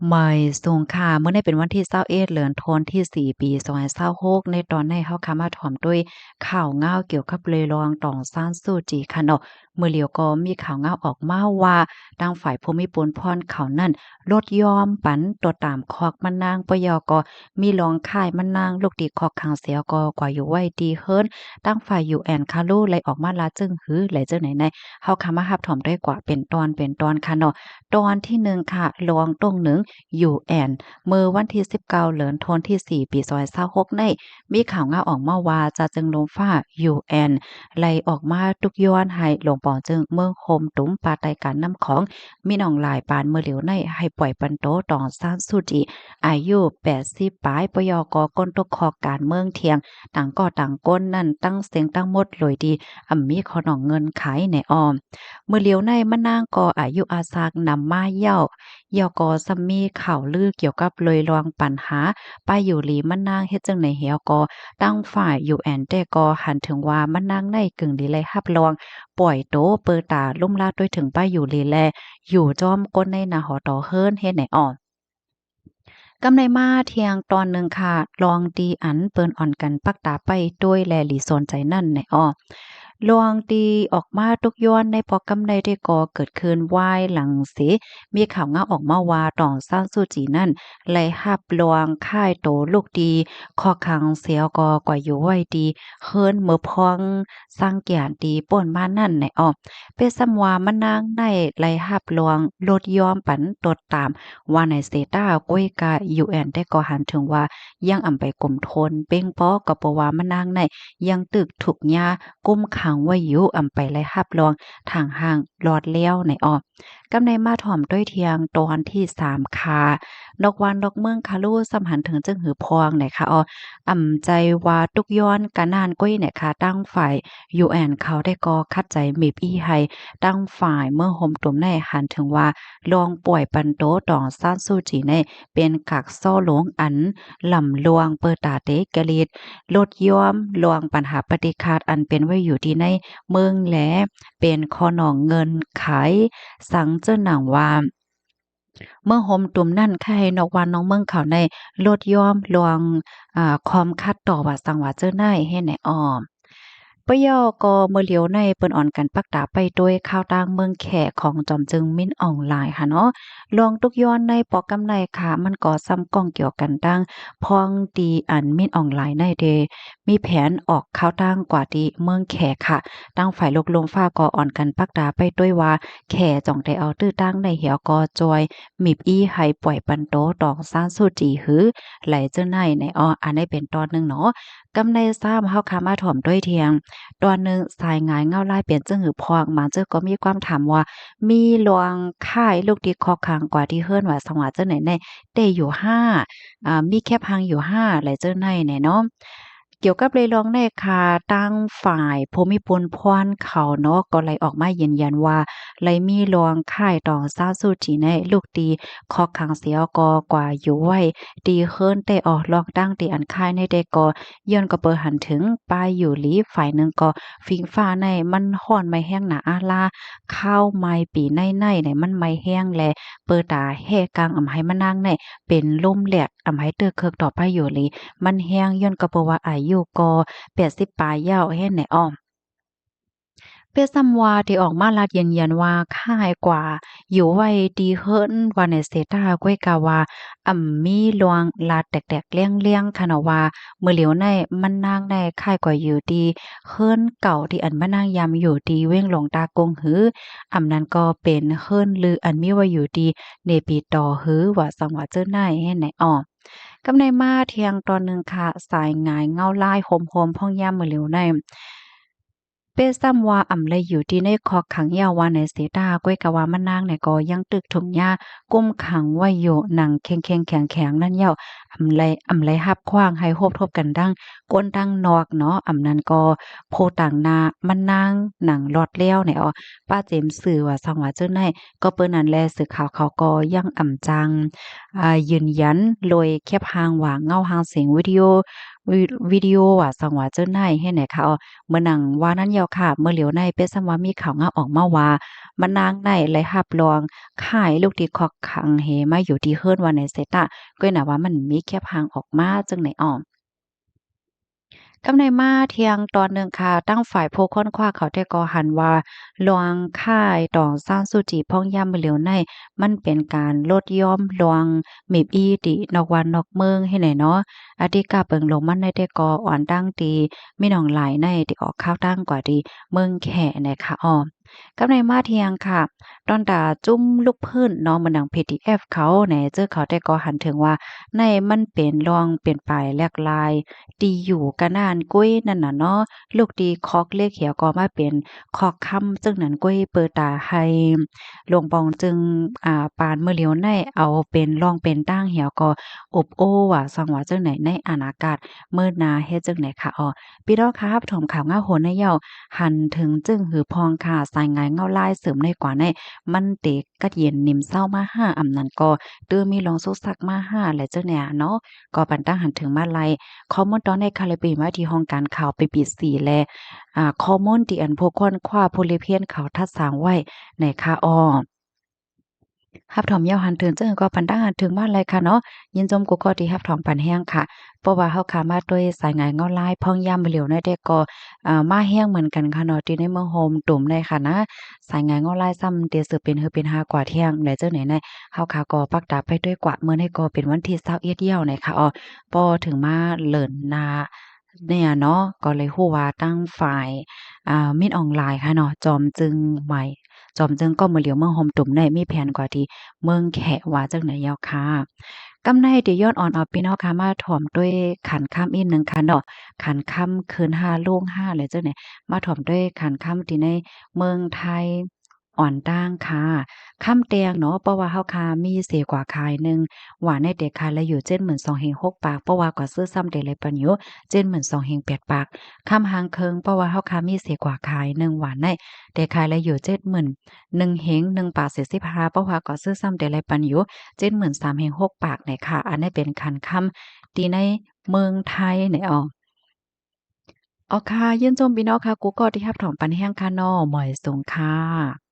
ไม่สูงค่ะเมื่อในเป็นวันที่21เดือนธันวาคมที่4ปี2026ในตอนในเฮาค่ะมาถ่อมด้วยข่าวง่าวเกี่ยวกับเรยลองต่องซ่านซูจีค่ะเนาะเมื่อเหลียวก็มีข่าวง่าวออกมาว่าทางฝ่ายภูมิพลพรเขานั่นลดยอมปันตัวตามคอกมันนางปยก็มีรองค่ายมันนางลูกดีคอกขังเสียก็กว่าอยู่ไว้ดีเฮิรนตั้งฝ่ายยูแอนคาลูเลยออกมาลาจึงหือไหลเจ้าไหนในเฮาค่ะมารับถ่อมด้วยกว่าเป็นตอนค่ะเนาะตอนที่1ค่ะลองตรงหนึ่ง UN เมื่อวันที่19เดือนธันวาคมที่4ปี2026ในมีข่าวง่าออกมาว่าจะจึงลงฟ้า UN ไล่ออกมาทุกย้อนให้หลวงปอจึงเมืองโฮมตุ้มปาไตการนำของมีน้องหลายปานเมื่อเหลียวในให้ปล่อยปันโตตองซานสุจิอายุ80ปลายปยกก้นตกคอการเมืองเทียงต่างก่อต่างก้นนั่นตั้งเสียงตั้งหมดเลยดีมีขอน้องเงินขายในออมเมื่อเหลียวในมะนางก็อายุอาซากนำมาเย้ายอกอซัมมีข่าวลือเกี่ยวกับเลยลองปัญหาป้ายอยู่หลีมันนางเฮ็ดจังไหนเหี่ยวก็ตั้งฝ่าย UN แต่ก็หันถึงว่ามันนางในกึ่งดีเลยรับรองปล่อยโตเปิดตาลุ่มลาดด้วยถึงป้ายอยู่หลีแลอยู่จอมก้นในนาหอตอเฮิรนเฮ็ดไหนอ้อกำไดมาเที่ยงตอนหนึ่งค่ะลองดีอันเปิ้นอ่อนกันปักตาไปด้วยแลหลีสนใจนั่นแหน่อ้อลวงตีออกมาทุกย้อนในปอกำไดได้ก่อเกิดขึ้นวายหลังเสมีข่าวงาออกมาว่าตองซ่านซูจีนั่นไล่หับลวงค่ายโตลูกดีคอขังเสียวก็กว่าอยู่ไว้ดีเฮิรนเมื่อพองสร้างเกียรติป่นมานั่นในอ้อเปซำว่ามันนางในไล่หับลวงลดยอมปันตดตาม ว่าในเซตาก้อยกา UN ได้ก่อหันถึงว่ายังอำไปกลมทนเป้งป้อก็เพราะว่ามานางในยังตึกถูกยากุมขังไว้อยู่อำไปไล่หับรองทางห่างรอดแล้วในออกกำในมาถ่อมด้วยเทียงตอนที่3ค่ะดอกวานดอกเมืองคาลูสำหันถึงจึงหือพองไหนคะใจว่าตุกย้อนกะนานก้อยเนี่ยค่ะตั้งฝ่าย UN เขาได้ก่อคัดใจมีบอีให้ตั้งฝ่ายเมื่อห่มตุ่มในหันถึงว่าลองป่วยปันโตตองซ่านสู้จีในเป็นกักซ่อหลงอันลำลวงเปิดตาเตกะลิดลดยอมลวงปัญหาปฏิฆาตอันเป็นไว้อยู่ที่ในเมืองแหลเป็นคอหนองเงินขายสังเจ้าหนังว่าเมื่อห่มตุ่มนั่นใครนอกวันน้องเมืองเขาในลดยอมลวงคอมคัดต่อว่าสังว่าเจ้าหน้ายให้ไหนอ้อม ปยอก็เมื่อเหลียวในเปิ้นอ่อนกันปักตาไปด้วยข่าวต่างเมืองแขของจอมจึงมิ้นออนไลน์ค่ะเนาะลองตุกย้อนในปอกกำไนค่ะมันก็ซ้ำก้องเกี่ยวกันตั้งพองดีอันมิ้นออนไลน์ในเดมีแผนออกข่าวต่างกว่าที่เมืองแขค่ะตั้งฝ่ายลกลงฟ้าก็อ่อนกันปักตาไปด้วยว่าแขจ่องได้เอาตื้อตั้งในเหี่ยวก็จอยมีบอี้ให้ปล่อยปันโตตองซ่านสู้จีหือไหลเจ้าในอันนี้เป็นตอนหนึงเนาะกำในซ้ำเฮาคามาถ่อมด้วยเทียง ตอนหนึ่งสายงายเงาลายเปลี่ยนจึงหือพองมาเจอก็มีความถามว่ามีหลวงค่ายลูกดีคอคางกว่าที่เฮิรนว่าสังหวะเจ้าไหนในได้อยู่5มีแคบหังอยู่5หลายเจ้าในเนี่ยเนาะเกี่ยวกับเลยลองในค่ะตั้งฝ่ายภูมิพลพรเขาเนาะก็เลยออกมายืนยันว่าเลยมีหลวงค่ายตองซาซูจีในลูกดีคอขังเสียกอกว่าอยู่ไว้ดีเฮิรนได้ออกลอกดั้งตีอันค่ายในได้ก็ย้อนก็เปิดหันถึงปลายอยู่หลีฝ่ายหนึ่งก็ฟิงฟ้าในมันฮ้อนไม่แห้งหนาอาลาข้าวไม้ปีในมันไม่แห้งแลเปิดตาแห่กลางอำให้มานั่งในเป็นลมแหลดอำให้เตื้อเคิกต่อไปอยู่หลีมันแห้งย้อนก็เพราะว่าอายุก็80ปลายยาวแฮ่นแหนอ้อ เปียซัมวาที่ออกมาลาดยืนยันว่าค่ายกว่าอยู่ไว้ดีเฮิรนว่าในเซตาก้วยกาว่ามีลวงลาดแตกๆเลี่ยงๆค่ะเนาะว่าเมื่อเหลียวในมันนางในค่ายกว่าอยู่ดีเฮิรนเก่าที่อันมานางยามอยู่ดีเว้งหลงตากงหือนั้นก็เป็นเฮิรนลืออันมีว่าอยู่ดีในปีต่อหือว่าสังว่าเจ้าในให้ไหนอ้อกำในมาเที่ยงตอนหนึ่งค่ะสายหงายเงาลายโหมๆพ่องย่ามมือเหลียวในเป้ซ้ำว่าเลยอยู่ที่ในคอกขังยาวว่าในเสดาก้อยกะว่ามันนางเนี่ยก็ยังตึกถุงหญ้ากุมขังไว้อยู่หนังแข็งๆแข็งๆนั่นเย้าอำไลหับขว้างให้โฮบทบกันดังก้นดังนอกเนาะนั้นก็โพต่างนามันนางหนังลอดแล้วเนี่ยป้าเจมส์สื่อว่าสังว่าเจ้าในก็เปิ้นนั่นแลสื่อข่าวเขาก็ยังจังยืนยันโดยแคปหางว่าเงาหางเสียงวิดีโอ วิวิดีโออะสังว่าเจิ้นให้ไหนค่ะอ้อเมื่อหนังว่านั้นยาวค่ะเมื่อเหลียวในเป็นซั้นว่ามีข่าวงาออกมาว่ามันนางในเลยรับรองขายลูกที่คอกขังเหมาอยู่ที่เฮิรนว่าในเซตอะก็น่ะว่ามันมีแค่พางออกมาจังไหนอ้อ กำในมาเที่ยงตอนหนึ่งค่ะตั้งฝ่ายผู้ค้นคว้าเขาได้ก่อหันว่าลวงค่ายตองซานซูจีพ่องย่ำเหลียวในมันเป็นการลดย่อมลวงมีบอีตินอกวันนอกเมืองให้ไหนเนาะอาทิกาเปิงลงมันได้ก่ออ่อนตั้งตีมีหนองหลายในที่ออกข้าวตั้งกว่าดีเมืองแข่ในค่ะอ้อมกำในมาเที่ยงค่ะตอนตาจุ้มลูกพื้นเนาะมันดัง PDF เขาแหนเจอเขาได้ก่อหันถึงว่าในมันเป็นรองเป็นปลายแลกลาย ตีอยู่กะนานกุ้ยนั่นน่ะเนาะลูกตีคอกเลขเขียวก็มาเป็นคอกค่ำจึงนั้นกุ้ยเปิดตาให้หลวงปองจึงปานมื้อเหลียวในเอาเป็นรองเป็นตั้งเหี่ยวก็อบโอ้ว่าสังว่าจังไหนในอนาคตมื้อหน้าเฮ็ดจังไหนค่ะอ้อพี่น้องครับถมข่าวง้าโหนในเย้าหันถึงจึงหือพองค่ะสายงายเงาลายเสริมในกว่าในมันเตกกัดเย็นนิ่มเศร้ามาห้าอำนั้นก็ตื้อมีลองสุกสักมาห้าและเจ้าเนี่ยเนาะก็ปันตั้งหันถึงมาไล ข้อมูลตอนในคาลิปีมาที่ห้องการข่าวไปปิดสีและข้อมูลที่อันพวกคนคว้าพลเพียนเขาทัดสร้างไว้ในค่าอ้อฮับถอมยาวหันถึงเจังก็ปันดังหันถึงมาเลยค่ะเนาะยินจมกูก็ที่ฮับถอมปันแห้งค่ะเพราะว่าเฮาขามาด้วยสายงานเงาลายพ่องย่ำเหลียวในได้ก็มาแห้งเหมือนกันค่ะเนาะที่ในเมืองโฮมตุ่มในค่ะนะสายงานเงาลายซ้ำเตสือเป็นเฮือเป็นหากว่าเที่ยงและเจ้าไหนในเฮาขาก็ปักดาไปด้วยกว่าเมื่อในก็เป็นวันที่21เยี่ยวในค่ะอ้อพอถึงมาเลินนาเนี่ยเนาะก็เลยฮู้ว่าตั้งฝ่ายมิตรออนไลน์ค่ะเนาะจอมจึงใหม่จอมจึงก็มาเหลียวเมืองโฮมตุ่มในมีแผนกว่าที่เมืองแขว่าจังไหนยาวค่ะกำในที่ย้อนอ่อนเอาพี่น้องค่ะมาถ่อมด้วยขันค่ำอีกหนึ่งค่ะเนาะขันค่ำคืน5โลง5เลยจังไหนมาถ่อมด้วยขันค่ำที่ในเมืองไทยอ่อนด้างค่ะค่ำแตงเนาะเพราะว่าเฮาค่ะมีเสียกว่าคายหนึ่งหวานในเด็กค่ะและอยู่72,000 6ปากเพราะว่ากว่าซื้อซ้ำเดเลยปัญโย72,000 8ปากค่ำหางเคิงเพราะว่าเฮาค่ะมีเสียกว่าคายหนึ่งหวานในเด็กค่ะและอยู่71,000เฮง1ปาก45เพราะว่าก็ซื้อซ้ำเดเลยปัญโย73,000เฮง6ปากเนี่ยค่ะอันนี้เป็นคันค่ำที่ในเมืองไทยเนี่ยอ๋อค่ะเยี่ยมชมพี่น้องค่ะกูก็ที่รับถอมปันแห้งค่ะน้อหมอยสงค่ะ